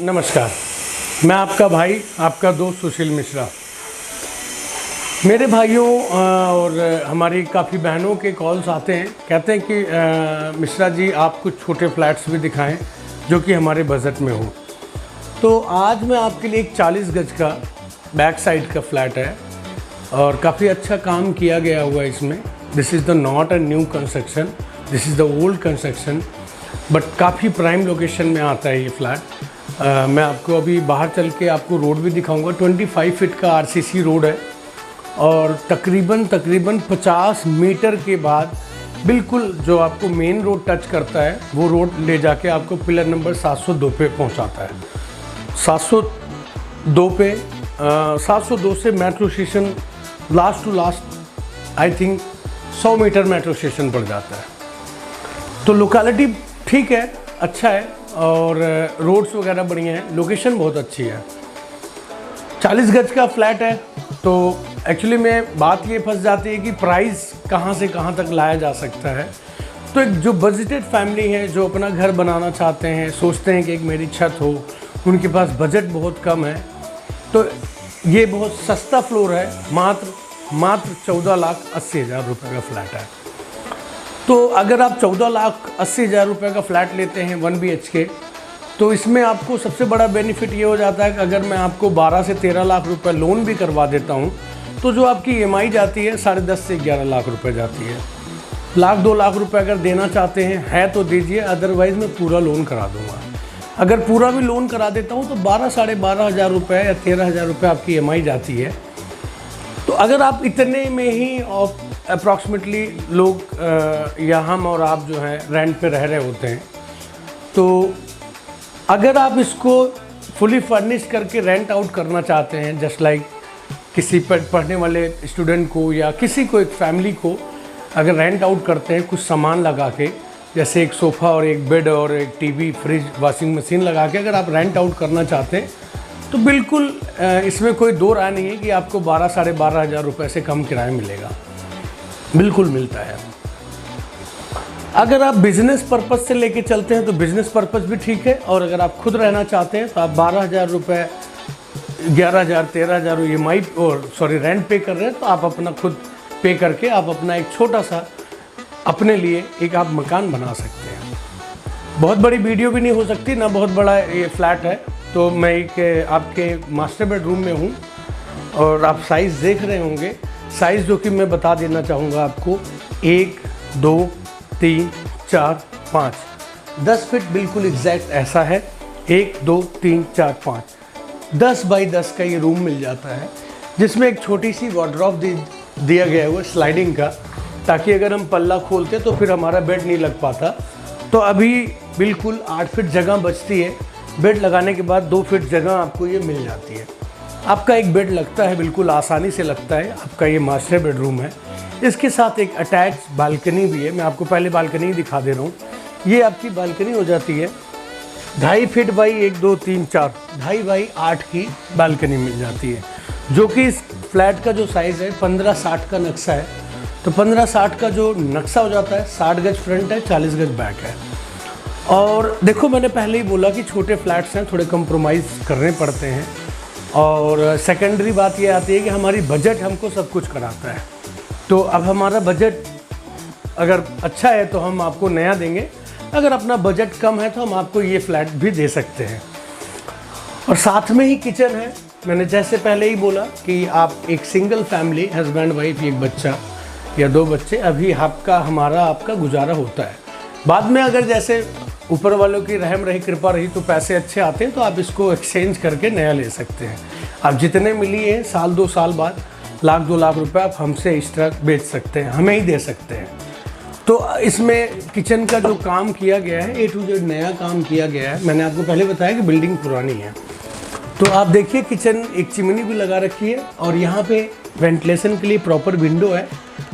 नमस्कार, मैं आपका भाई, आपका दोस्त सुशील मिश्रा। मेरे भाइयों और हमारी काफ़ी बहनों के कॉल्स आते हैं, कहते हैं कि मिश्रा जी आप कुछ छोटे फ्लैट्स भी दिखाएं जो कि हमारे बजट में हो। तो आज मैं आपके लिए एक 40 गज का बैक साइड का फ्लैट है और काफ़ी अच्छा काम किया गया हुआ है इसमें। This is the not a new construction, this is the old construction, but काफ़ी प्राइम लोकेशन में आता है ये फ्लैट। मैं आपको अभी बाहर चल के आपको रोड भी दिखाऊंगा। 25 फीट का आरसीसी रोड है और तकरीबन 50 मीटर के बाद बिल्कुल जो आपको मेन रोड टच करता है वो रोड ले जाके आपको पिलर नंबर 702 पे पहुंचाता है। 702 पे 702 से metro station last to last I think 100 metre metro station पड़ जाता है। तो लोकेलिटी ठीक है, अच्छा है और रोड्स वगैरह बढ़िया हैं, लोकेशन बहुत अच्छी है। 40 गज का फ्लैट है तो एक्चुअली में बात ये फंस जाती है कि प्राइस कहाँ से कहाँ तक लाया जा सकता है। तो एक जो बजटेड फैमिली है, जो अपना घर बनाना चाहते हैं, सोचते हैं कि एक मेरी छत हो, उनके पास बजट बहुत कम है, तो ये बहुत सस्ता फ्लोर है। मात्र 14,80,000 रुपये का फ्लैट है। तो अगर आप 14,80,000 रुपये का फ्लैट लेते हैं 1 BHK, तो इसमें आपको सबसे बड़ा बेनिफिट ये हो जाता है कि अगर मैं आपको 12 से 13 लाख रुपए लोन भी करवा देता हूँ तो जो आपकी EMI जाती है 10.5 से 11 लाख रुपए जाती है। 1-2 लाख रुपए अगर देना चाहते हैं तो दीजिए, अदरवाइज़ मैं पूरा लोन करा दूँगा। अगर पूरा भी लोन करा देता हूँ तो 12-12,500 रुपये या 13,000 रुपये आपकी EMI जाती है। तो अगर आप इतने में ही अप्रॉक्सीमेटली लोग या हम और आप जो हैं रेंट पे रह रहे होते हैं, तो अगर आप इसको फुली फर्निश करके रेंट आउट करना चाहते हैं, जस्ट लाइक किसी पढ़ने वाले स्टूडेंट को या किसी को, एक फैमिली को अगर रेंट आउट करते हैं कुछ सामान लगा के, जैसे एक सोफ़ा और एक बेड और एक टीवी, फ्रिज, वॉशिंग मशीन लगा के अगर आप रेंट आउट करना चाहते हैं तो बिल्कुल इसमें कोई दो राय नहीं है कि आपको 12-12,500 रुपये से कम किराया मिलेगा, बिल्कुल मिलता है। अगर आप बिज़नेस पर्पज़ से लेके चलते हैं तो बिज़नेस पर्पज़ भी ठीक है, और अगर आप खुद रहना चाहते हैं तो आप 12,000 रुपये, 11,000, 13,000 EMI और रेंट पे कर रहे हैं, तो आप अपना खुद पे करके आप अपना एक छोटा सा अपने लिए एक आप मकान बना सकते हैं। बहुत बड़ी वीडियो भी नहीं हो सकती, ना बहुत बड़ा ये फ्लैट है। तो मैं एक आपके मास्टर बेडरूम में हूँ और आप साइज़ देख रहे होंगे। साइज़ जो कि मैं बता देना चाहूँगा आपको, 1, 2, 3, 4, 5, 10 फीट बिल्कुल एग्जैक्ट ऐसा है। 1, 2, 3, 4, 5, 10 बाई 10 का ये रूम मिल जाता है, जिसमें एक छोटी सी वार्डरोब दिया गया है वो स्लाइडिंग का, ताकि अगर हम पल्ला खोलते तो फिर हमारा बेड नहीं लग पाता। तो अभी बिल्कुल 8 फीट जगह बचती है। बेड लगाने के बाद 2 फीट जगह आपको ये मिल जाती है। आपका एक बेड लगता है, बिल्कुल आसानी से लगता है। आपका ये मास्टर बेडरूम है, इसके साथ एक अटैच बालकनी भी है। मैं आपको पहले बालकनी दिखा दे रहा हूँ। ये आपकी बालकनी हो जाती है 2.5 फीट बाई 1, 2, 3, 4, 2.5 बाई 8 की बालकनी मिल जाती है, जो कि इस फ्लैट का जो साइज़ है 15-60 का नक्शा है। तो 15-60 का जो नक्शा हो जाता है, 60 गज फ्रंट है, 40 गज बैक है। और देखो, मैंने पहले ही बोला कि छोटे फ्लैट्स हैं, थोड़े कंप्रोमाइज़ करने पड़ते हैं। और सेकेंडरी बात ये आती है कि हमारी बजट हमको सब कुछ कराता है। तो अब हमारा बजट अगर अच्छा है तो हम आपको नया देंगे, अगर अपना बजट कम है तो हम आपको ये फ्लैट भी दे सकते हैं। और साथ में ही किचन है। मैंने जैसे पहले ही बोला कि आप एक सिंगल फैमिली, हस्बैंड वाइफ, एक बच्चा या 2 बच्चे, अभी आपका गुजारा होता है। बाद में अगर जैसे ऊपर वालों की रहम रही, कृपा रही, तो पैसे अच्छे आते हैं तो आप इसको एक्सचेंज करके नया ले सकते हैं। आप जितने मिली है 1-2 साल बाद 1-2 लाख रुपए आप हमसे इस तरह बेच सकते हैं, हमें ही दे सकते हैं। तो इसमें किचन का जो काम किया गया है, A to Z नया काम किया गया है। मैंने आपको पहले बताया कि बिल्डिंग पुरानी है। तो आप देखिए, किचन एक चिमनी भी लगा रखी है और यहाँ पे वेंटिलेशन के लिए प्रॉपर विंडो है।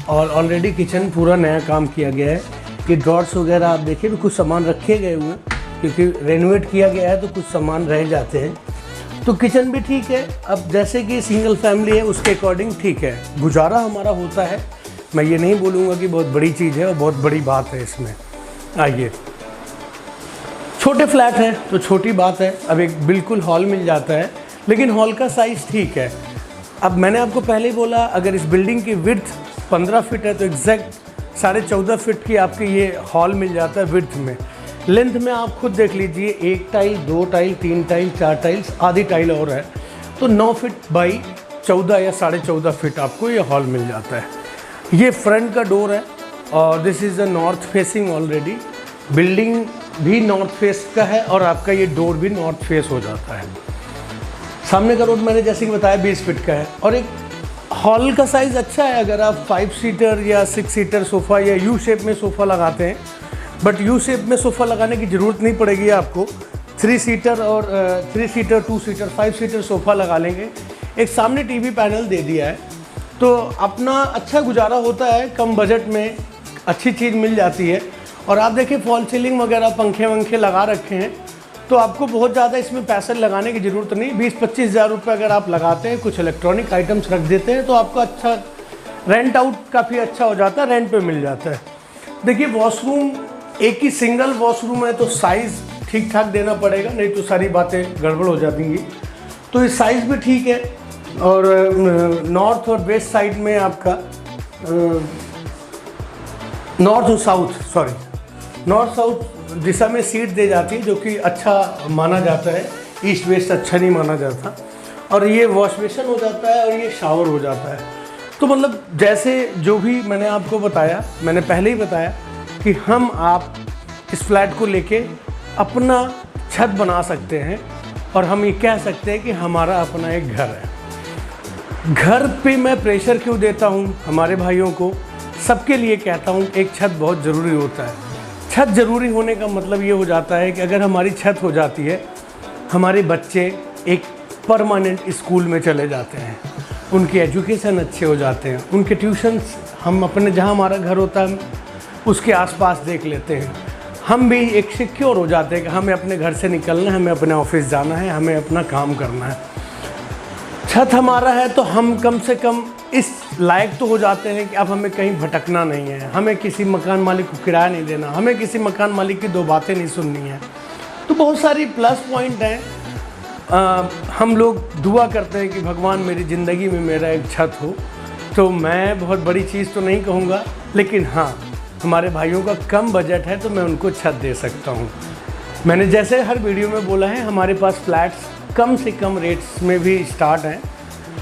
और ऑलरेडी किचन पूरा नया काम किया गया है कि ड्रॉर्स वगैरह आप देखिए, कुछ सामान रखे गए हुए हैं क्योंकि रेनोवेट किया गया है तो कुछ सामान रह जाते हैं। तो किचन भी ठीक है। अब जैसे कि सिंगल फैमिली है उसके अकॉर्डिंग ठीक है, गुजारा हमारा होता है। मैं ये नहीं बोलूँगा कि बहुत बड़ी चीज़ है और बहुत बड़ी बात है इसमें। आइए, छोटे फ्लैट हैं तो छोटी बात है, अब एक बिल्कुल हॉल मिल जाता है, लेकिन हॉल का साइज़ ठीक है। अब मैंने आपको पहले ही बोला, अगर इस बिल्डिंग की विड्थ 15 फीट है तो एग्जैक्ट 14.5 फीट की आपके ये हॉल मिल जाता है विड्थ में। लेंथ में आप खुद देख लीजिए, 1 टाइल, 2 टाइल, 3 टाइल, 4 टाइल्स, आधी टाइल और है, तो 9 फीट बाई 14 या 14.5 फीट आपको ये हॉल मिल जाता है। ये फ्रंट का डोर है और this is the north facing already. Building भी नॉर्थ फेस का है और आपका ये डोर भी नॉर्थ फेस हो जाता है। सामने का रोड मैंने जैसे कि बताया 20 फीट का है और एक हॉल का साइज़ अच्छा है। अगर आप 5 सीटर या 6 सीटर सोफ़ा या यू शेप में सोफ़ा लगाते हैं, बट यू शेप में सोफ़ा लगाने की ज़रूरत नहीं पड़ेगी आपको। 3 सीटर और 3 सीटर, 2 सीटर, 5 सीटर सोफ़ा लगा लेंगे। एक सामने टीवी पैनल दे दिया है तो अपना अच्छा गुजारा होता है, कम बजट में अच्छी चीज़ मिल जाती है। और आप देखिए फॉल सीलिंग वगैरह पंखे वंखे लगा रखे हैं, तो आपको बहुत ज़्यादा इसमें पैसे लगाने की ज़रूरत नहीं। 20-25 हज़ार रुपये अगर आप लगाते हैं, कुछ इलेक्ट्रॉनिक आइटम्स रख देते हैं, तो आपको अच्छा रेंट आउट काफ़ी अच्छा हो जाता है, रेंट पे मिल जाता है। देखिए वॉशरूम एक ही सिंगल वॉशरूम है तो साइज़ ठीक ठाक देना पड़ेगा, नहीं तो सारी बातें गड़बड़ हो जाएंगी। तो ये साइज़ भी ठीक है और नॉर्थ और वेस्ट साइड में आपका नॉर्थ साउथ दिशा में सीट दे जाती है, जो कि अच्छा माना जाता है। ईस्ट वेस्ट अच्छा नहीं माना जाता। और ये वॉश बेसिन हो जाता है और ये शावर हो जाता है। तो मतलब जैसे जो भी मैंने आपको बताया, मैंने पहले ही बताया कि हम आप इस फ्लैट को लेके अपना छत बना सकते हैं और हम ये कह सकते हैं कि हमारा अपना एक घर है। घर पे मैं प्रेशर क्यों देता हूँ हमारे भाइयों को, सबके लिए कहता हूँ एक छत बहुत ज़रूरी होता है। छत ज़रूरी होने का मतलब ये हो जाता है कि अगर हमारी छत हो जाती है, हमारे बच्चे एक परमानेंट स्कूल में चले जाते हैं, उनके एजुकेशन अच्छे हो जाते हैं, उनके ट्यूशन्स हम अपने जहाँ हमारा घर होता है उसके आसपास देख लेते हैं। हम भी एक सिक्योर हो जाते हैं कि हमें अपने घर से निकलना है, हमें अपने ऑफिस जाना है, हमें अपना काम करना है। छत हमारा है तो हम कम से कम इस लायक तो हो जाते हैं कि अब हमें कहीं भटकना नहीं है, हमें किसी मकान मालिक को किराया नहीं देना, हमें किसी मकान मालिक की 2 बातें नहीं सुननी है। तो बहुत सारी प्लस पॉइंट हैं। हम लोग दुआ करते हैं कि भगवान मेरी ज़िंदगी में मेरा एक छत हो। तो मैं बहुत बड़ी चीज़ तो नहीं कहूँगा, लेकिन हाँ हमारे भाइयों का कम बजट है तो मैं उनको छत दे सकता हूँ। मैंने जैसे हर वीडियो में बोला है, हमारे पास फ्लैट्स कम से कम रेट्स में भी स्टार्ट हैं,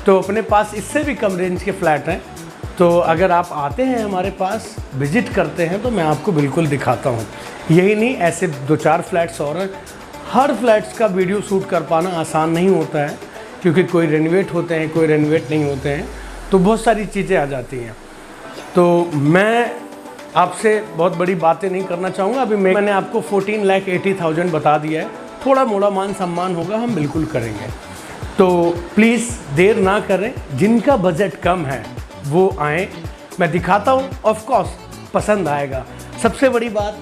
तो अपने पास इससे भी कम रेंज के फ्लैट हैं। तो अगर आप आते हैं हमारे पास, विज़िट करते हैं, तो मैं आपको बिल्कुल दिखाता हूँ। यही नहीं, ऐसे 2-4 फ्लैट्स और हैं। हर फ्लैट्स का वीडियो शूट कर पाना आसान नहीं होता है, क्योंकि कोई रेनोवेट होते हैं, कोई रेनोवेट नहीं होते हैं, तो बहुत सारी चीज़ें आ जाती हैं। तो मैं आपसे बहुत बड़ी बातें नहीं करना चाहूँगा। अभी मैंने आपको 14,80,000 बता दिया है। थोड़ा मोड़ा मान सम्मान होगा, हम बिल्कुल करेंगे। तो प्लीज़ देर ना करें, जिनका बजट कम है वो आएँ, मैं दिखाता हूँ, ऑफ कोर्स पसंद आएगा। सबसे बड़ी बात,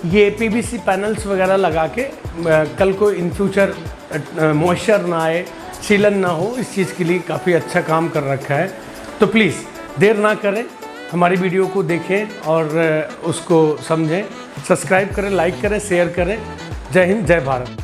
ये पीवीसी पैनल्स वगैरह लगा के कल को इन फ्यूचर मॉइस्चर ना आए, सीलन ना हो, इस चीज़ के लिए काफ़ी अच्छा काम कर रखा है। तो प्लीज़ देर ना करें, हमारी वीडियो को देखें और उसको समझें। सब्सक्राइब करें, लाइक करें, शेयर करें। जय हिंद, जय भारत।